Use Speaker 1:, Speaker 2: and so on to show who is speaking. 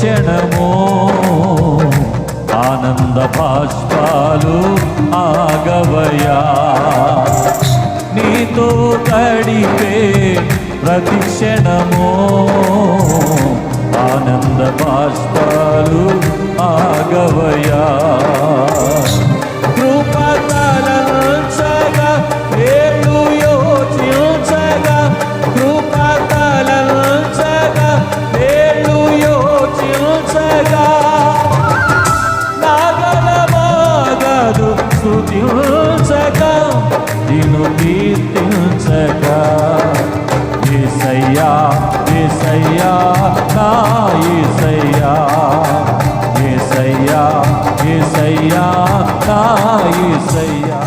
Speaker 1: క్షణము ఆనంద బాష్పాలు ఆగవయా. నీతో గడిపే ప్రతి క్షణము ఆనంద బాష్పాలు ఆగవయా. కృపతలంచగా ఏళ్ళు యోచించగా, కృపతలంచగా ఏళ్ళు యోచించగా, నాగలమాగదు స్తుతించగా, నిన్ను కీర్తించగా. యేసయ్యా యేసయ్యా నా యేసయ్యా, యేసయ్యా యేసయ్యా నా యేసయ్యా.